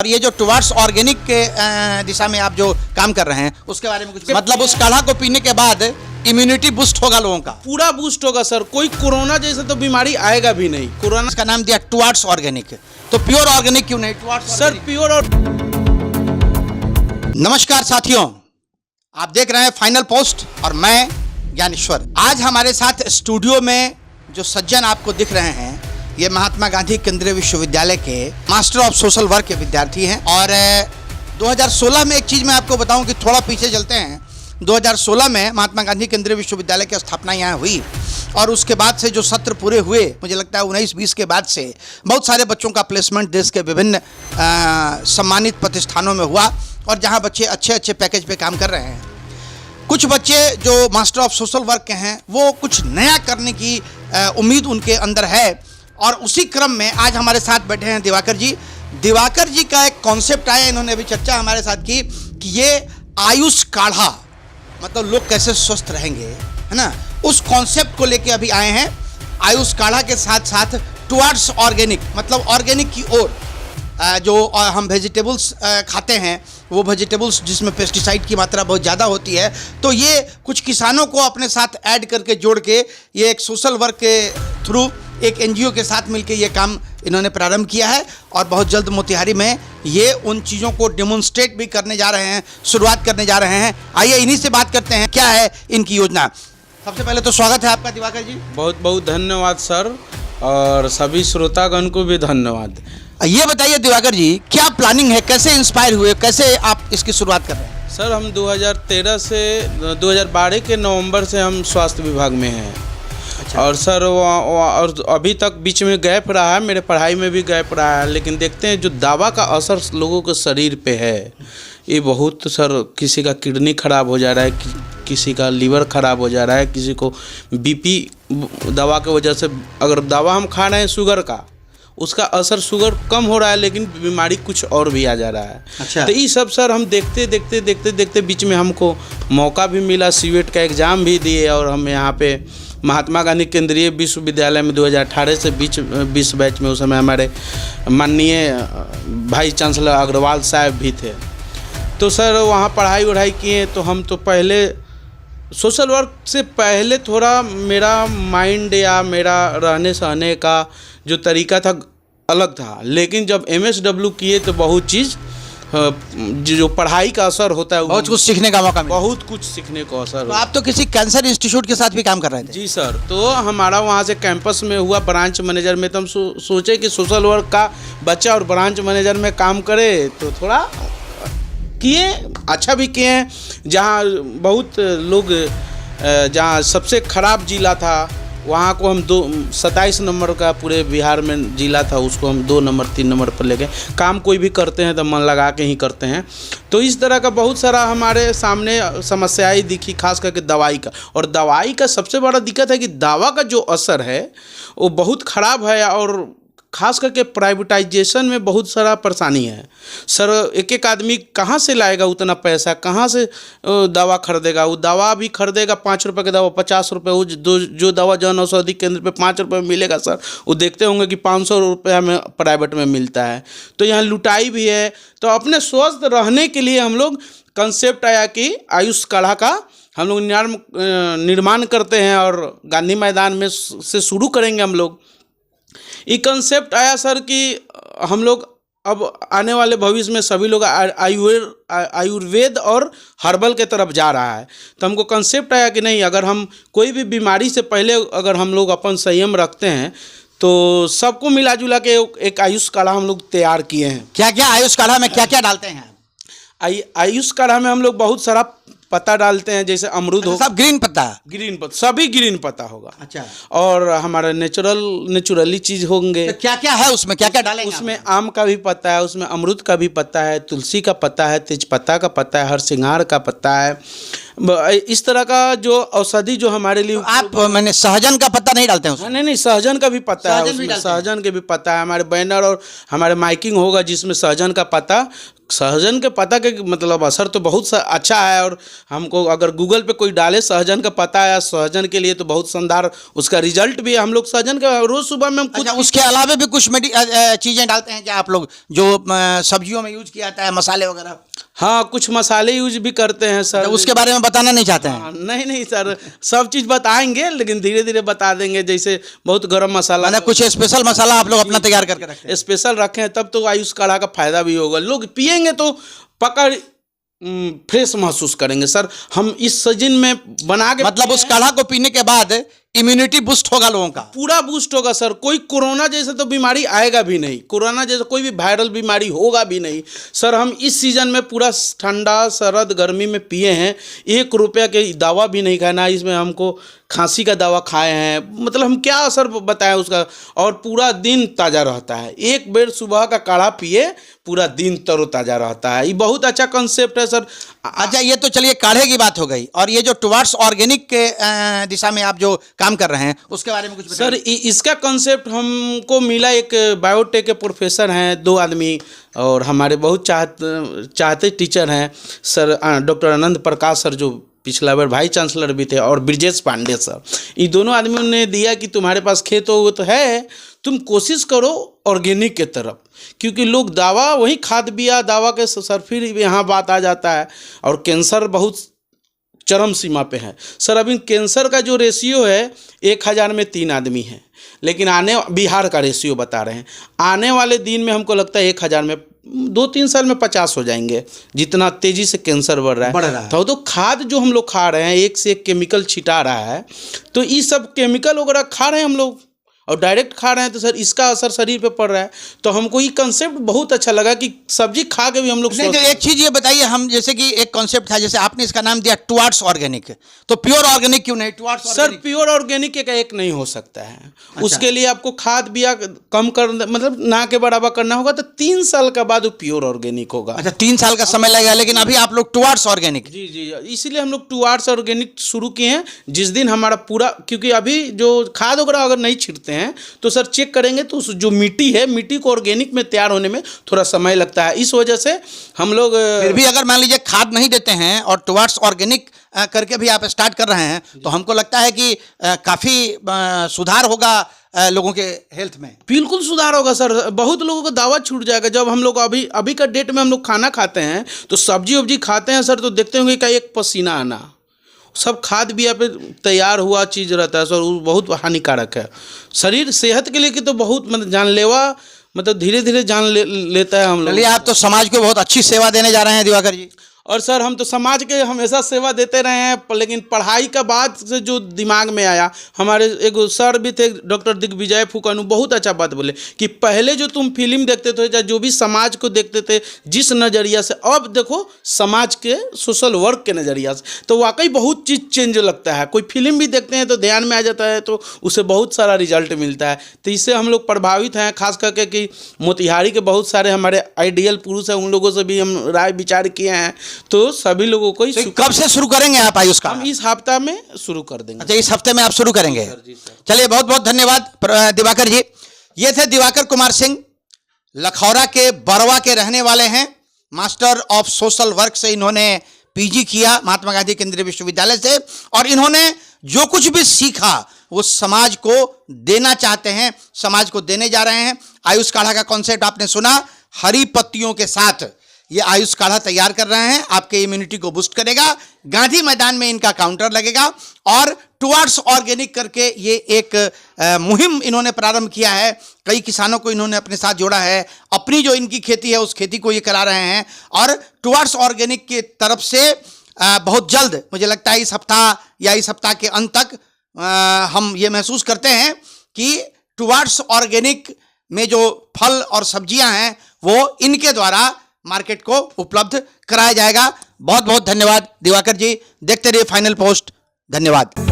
और ये जो टुवर्ड्स ऑर्गेनिक के दिशा में आप जो काम कर रहे हैं उसके बारे में कुछ मतलब उस काढ़ा को पीने के बाद इम्यूनिटी बूस्ट होगा लोगों का? पूरा बूस्ट होगा सर। कोई कोरोना जैसे तो बीमारी आएगा भी नहीं। कोरोना इसका नाम दिया टुवर्ड्स ऑर्गेनिक, तो प्योर ऑर्गेनिक क्यों नहीं? Towards sir pure. और नमस्कार साथियों, आप देख रहे हैं फाइनल पोस्ट और मैं ज्ञानेश्वर। आज हमारे साथ स्टूडियो में जो सज्जन आपको दिख रहे हैं ये महात्मा गांधी केंद्रीय विश्वविद्यालय के मास्टर ऑफ सोशल वर्क के विद्यार्थी हैं। और 2016 में एक चीज़ मैं आपको बताऊं कि थोड़ा पीछे चलते हैं। 2016 में महात्मा गांधी केंद्रीय विश्वविद्यालय की स्थापना यहाँ हुई और उसके बाद से जो सत्र पूरे हुए, मुझे लगता है 19-20 के बाद से बहुत सारे बच्चों का प्लेसमेंट देश के विभिन्न सम्मानित प्रतिष्ठानों में हुआ और जहाँ बच्चे अच्छे अच्छे पैकेज पे काम कर रहे हैं। कुछ बच्चे जो मास्टर ऑफ सोशल वर्क के हैं वो कुछ नया करने की उम्मीद उनके अंदर है और उसी क्रम में आज हमारे साथ बैठे हैं दिवाकर जी। दिवाकर जी का एक कॉन्सेप्ट आया, इन्होंने अभी चर्चा हमारे साथ की कि ये आयुष काढ़ा, मतलब लोग कैसे स्वस्थ रहेंगे, है ना, उस कॉन्सेप्ट को लेके अभी आए हैं। आयुष काढ़ा के साथ साथ टुवर्ड्स ऑर्गेनिक, मतलब ऑर्गेनिक की ओर जो हम वेजिटेबल्स खाते हैं वो वेजिटेबल्स जिसमें पेस्टिसाइड की मात्रा बहुत ज़्यादा होती है, तो ये कुछ किसानों को अपने साथ ऐड करके जोड़ के ये एक सोशल वर्क के थ्रू एक एनजीओ के साथ मिलकर ये काम इन्होंने प्रारंभ किया है और बहुत जल्द मोतिहारी में ये उन चीज़ों को डेमोन्स्ट्रेट भी करने जा रहे हैं, शुरुआत करने जा रहे हैं। आइए इन्हीं से बात करते हैं क्या है इनकी योजना। सबसे पहले तो स्वागत है आपका दिवाकर जी। बहुत बहुत धन्यवाद सर, और सभी श्रोतागण को भी धन्यवाद। ये बताइए दिवाकर जी, क्या प्लानिंग है, कैसे इंस्पायर हुए, कैसे आप इसकी शुरुआत कर रहे हैं? सर हम 2013 से 2012 के नवंबर से हम स्वास्थ्य विभाग में हैं। अच्छा। और सर और अभी तक बीच में गैप रहा है, मेरे पढ़ाई में भी गैप रहा है, लेकिन देखते हैं जो दवा का असर लोगों के शरीर पे है ये बहुत, सर किसी का किडनी खराब हो जा रहा है, किसी का लीवर खराब हो जा रहा है, किसी को बीपी दवा की वजह से, अगर दवा हम खा रहे हैं शुगर का, उसका असर शुगर कम हो रहा है लेकिन बीमारी कुछ और भी आ जा रहा है। अच्छा। तो ये सब सर हम देखते बीच में हमको मौका भी मिला, सीवेट का एग्ज़ाम भी दिए और हम यहाँ पे महात्मा गांधी केंद्रीय विश्वविद्यालय में 2018 से 20 बैच में उस समय हमारे माननीय भाई चांसलर अग्रवाल साहब भी थे। तो सर वहाँ पढ़ाई किए। तो हम तो पहले सोशल वर्क से पहले थोड़ा मेरा माइंड या मेरा रहने सहने का जो तरीका था अलग था, लेकिन जब MSW किए तो बहुत चीज़ जो पढ़ाई का असर होता है बहुत कुछ सीखने का मौका मिला। बहुत कुछ सीखने को असर। तो आप तो किसी कैंसर इंस्टीट्यूट के साथ भी काम कर रहे थे? जी सर, तो हमारा वहाँ से कैंपस में हुआ ब्रांच मैनेजर में, तो हम सोचे कि सोशल वर्क का बच्चा और ब्रांच मैनेजर में काम करे, तो थोड़ा किए, अच्छा भी किए हैं। जहाँ बहुत लोग, जहाँ सबसे ख़राब जिला था वहाँ को हम 27 नंबर का पूरे बिहार में जिला था, उसको हम 2 नंबर 3 नंबर पर ले गए। काम कोई भी करते हैं तो मन लगा के ही करते हैं। तो इस तरह का बहुत सारा हमारे सामने समस्याएं दिखी, खास करके दवाई का। और दवाई का सबसे बड़ा दिक्कत है कि दवा का जो असर है वो बहुत ख़राब है और खास करके प्राइवेटाइजेशन में बहुत सारा परेशानी है। सर एक आदमी कहाँ से लाएगा उतना पैसा, कहाँ से दवा खरीदेगा? वो दवा भी खरीदेगा 5 रुपये की दवा 50 रुपये, वो जो दवा जन औषधि केंद्र पे 5 रुपये में मिलेगा सर, वो देखते होंगे कि 500 रुपये में प्राइवेट में मिलता है। तो यहाँ लुटाई भी है। तो अपने स्वस्थ रहने के लिए हम लोग कंसेप्ट आया कि आयुष काढ़ा का हम लोग निर्माण करते हैं और गांधी मैदान में से शुरू करेंगे हम लोग। ये कंसेप्ट आया सर कि हम लोग अब आने वाले भविष्य में सभी लोग आयुर्वेद और हर्बल के तरफ जा रहा है। तो हमको कंसेप्ट आया कि नहीं, अगर हम कोई भी बीमारी से पहले अगर हम लोग अपन संयम रखते हैं तो सबको मिला जुला के एक आयुष काढ़ा हम लोग तैयार किए हैं। क्या क्या आयुष काढ़ा में क्या क्या डालते हैं? आयुष काढ़ा में हम लोग बहुत सारा पत्ता डालते हैं, जैसे अमरूद हो, सब ग्रीन पत्ता सभी ग्रीन पत्ता होगा। अच्छा। और हमारा नेचुरली चीज़ होंगे। तो क्या क्या है उसमें, क्या क्या डालेंगे? उसमें आम का भी पत्ता है, उसमें अमरूद का भी पत्ता है, तुलसी का पत्ता है, तेजपत्ता का पत्ता है, हरसिंगार का पत्ता है, इस तरह का जो औषधि जो हमारे लिए आप मैंने सहजन का पत्ता नहीं डालते हैं उसमें? नहीं नहीं, सहजन का भी पत्ता है सहजन भी उसमें, डालते हैं। सहजन के भी पत्ता है। हमारे बैनर और हमारे माइकिंग होगा जिसमें सहजन का पत्ता, सहजन के पत्ता के मतलब असर तो बहुत अच्छा है। और हमको अगर गूगल पे कोई डाले सहजन का पत्ता या सहजन के लिए तो बहुत शानदार उसका रिजल्ट भी है। हम लोग सहजन का रोज सुबह में हम खुद अच्छा, उसके अलावा भी कुछ चीजें डालते हैं क्या आप लोग जो सब्जियों में यूज किया जाता है, मसाले वगैरह? हाँ कुछ मसाले यूज भी करते हैं सर। तो उसके बारे में बताना नहीं चाहते हैं? हाँ, नहीं नहीं सर, सब चीज़ बताएंगे लेकिन धीरे धीरे बता देंगे। जैसे बहुत गरम मसाला, मैंने कुछ स्पेशल मसाला आप लोग अपना तैयार करके रखते हैं? स्पेशल रखे हैं, तब तो आयुष काढ़ा का फायदा भी होगा। लोग पिएंगे तो पकड़ फ्रेश महसूस करेंगे सर। हम इस सीजन में बना के मतलब उस काढ़ा को पीने के बाद इम्यूनिटी बूस्ट होगा लोगों का? पूरा बूस्ट होगा सर। कोई कोरोना जैसे तो बीमारी आएगा भी नहीं, कोरोना जैसे कोई भी वायरल बीमारी होगा भी नहीं सर। हम इस सीजन में पूरा ठंडा सरद गर्मी में पिए हैं, 1 रुपया की दवा भी नहीं खाना। इसमें हमको खांसी का दवा खाए हैं, मतलब हम क्या असर बताएं उसका। और पूरा दिन ताज़ा रहता है, एक बेर सुबह का काढ़ा पिए पूरा दिन तरोताज़ा रहता है। ये बहुत अच्छा कंसेप्ट है सर। अच्छा, ये तो चलिए काढ़े की बात हो गई, और ये जो टुवर्ड्स ऑर्गेनिक के दिशा में आप जो काम कर रहे हैं उसके बारे में कुछ बताइए। सर इसका कंसेप्ट हमको मिला, एक बायोटेक के प्रोफेसर हैं 2 आदमी, और हमारे बहुत चाहते टीचर हैं sir, doctor Anand Prakash sir जो पिछला बार वाइस चांसलर भी थे, और ब्रिजेश पांडे सर। ये दोनों आदमियों ने दिया कि तुम्हारे पास खेत हो तो है, तुम कोशिश करो ऑर्गेनिक के तरफ, क्योंकि लोग दावा वही खाद बिया दावा के सर फिर यहाँ बात आ जाता है। और कैंसर बहुत चरम सीमा पे है सर। अभी कैंसर का जो रेशियो है 1000 में 3 आदमी हैं, लेकिन बिहार का रेशियो बता रहे हैं, आने वाले दिन में हमको लगता है 1000 में 2-3 साल में 50 हो जाएंगे, जितना तेज़ी से कैंसर बढ़ रहा है। तो खाद जो हम लोग खा रहे हैं, एक से एक केमिकल छिटा रहा है, तो ये सब केमिकल वगैरह खा रहे हैं हम लोग और डायरेक्ट खा रहे हैं, तो सर इसका असर शरीर पे पड़ रहा है। तो हमको ये कंसेप्ट बहुत अच्छा लगा कि सब्जी खा के भी हम लोग नहीं, तो एक चीज़ ये बताइए, हम जैसे कि एक कॉन्सेप्ट था, जैसे आपने इसका नाम दिया टुवर्ड्स ऑर्गेनिक, तो प्योर ऑर्गेनिक क्यों नहीं? टुवर्ड्स सर प्योर ऑर्गेनिक एक नहीं हो सकता है। अच्छा। उसके लिए आपको खाद बिया कम कर, मतलब ना के बराबर करना होगा, तो 3 साल के बाद वो प्योर ऑर्गेनिक होगा। अच्छा, 3 साल का समय लगेगा, लेकिन अभी आप लोग टुवर्ड्स ऑर्गेनिक? जी जी, इसीलिए हम लोग टुवर्ड्स ऑर्गेनिक शुरू किए हैं। जिस दिन हमारा पूरा, क्योंकि अभी जो खाद वगैरह अगर नहीं छिड़ते हैं तो सर चेक करेंगे तो जो मिट्टी है, मिट्टी को ऑर्गेनिक में तैयार होने में थोड़ा समय लगता है। इस वजह से हम लोग फिर भी अगर मान लीजिए खाद नहीं देते हैं और टुवर्ड्स ऑर्गेनिक करके भी आप स्टार्ट कर रहे हैं, तो हमको लगता है कि काफ़ी सुधार होगा लोगों के हेल्थ में। बिल्कुल सुधार होगा सर। बहुत लोगों को दावा छूट जाएगा। जब हम लोग अभी का डेट में हम लोग खाना खाते हैं तो सब्जी वब्जी खाते हैं सर, तो देखते होंगे क्या एक पसीना आना, सब खाद बिया पे तैयार हुआ चीज़ रहता है सर, वो बहुत हानिकारक है शरीर सेहत के लिए कि तो बहुत मतलब जानलेवा, मतलब धीरे धीरे जान लेता है हम लोग। चलिए, आप तो समाज को बहुत अच्छी सेवा देने जा रहे हैं दिवाकर जी। और सर हम तो समाज के हमेशा सेवा देते रहे हैं, लेकिन पढ़ाई का बाद से जो दिमाग में आया, हमारे एक सर भी थे डॉक्टर दिग्विजय फुकानू, बहुत अच्छा बात बोले कि पहले जो तुम फिल्म देखते थे या जो भी समाज को देखते थे जिस नज़रिया से, अब देखो समाज के सोशल वर्क के नज़रिया से, तो वाकई बहुत चीज़ चेंज लगता है। कोई फिल्म भी देखते हैं तो ध्यान में आ जाता है, तो उससे बहुत सारा रिजल्ट मिलता है। तो इससे हम लोग प्रभावित हैं, खास करके कि मोतिहारी के बहुत सारे हमारे आइडियल पुरुष हैं, उन लोगों से भी हम राय विचार किए हैं। तो सभी लोगों को तो कब से शुरू करेंगे आप आयुष का? हम इस हफ्ता में शुरू कर देंगे। अच्छा, इस हफ्ते में आप शुरू करेंगे? चलिए, बहुत बहुत धन्यवाद दिवाकर जी। ये थे दिवाकर कुमार सिंह, लखौरा के बरवा के रहने वाले हैं। मास्टर ऑफ सोशल वर्क से इन्होंने पीजी किया महात्मा गांधी केंद्रीय विश्वविद्यालय से, और इन्होंने जो कुछ भी सीखा वो समाज को देना चाहते हैं, समाज को देने जा रहे हैं। आयुष काढ़ा का कॉन्सेप्ट आपने सुना, हरी पत्तियों के साथ ये आयुष काढ़ा तैयार कर रहे हैं, आपके इम्यूनिटी को बूस्ट करेगा। गांधी मैदान में इनका काउंटर लगेगा, और टुवर्ड्स ऑर्गेनिक करके ये एक मुहिम इन्होंने प्रारंभ किया है। कई किसानों को इन्होंने अपने साथ जोड़ा है, अपनी जो इनकी खेती है उस खेती को ये करा रहे हैं, और टुवर्ड्स ऑर्गेनिक की तरफ से बहुत जल्द, मुझे लगता है इस हफ्ता या इस हफ्ता के अंत तक हम ये महसूस करते हैं कि टुवर्ड्स ऑर्गेनिक में जो फल और सब्जियां हैं वो इनके द्वारा मार्केट को उपलब्ध कराया जाएगा। बहुत बहुत धन्यवाद दिवाकर जी। देखते रहिए फाइनल पोस्ट। धन्यवाद।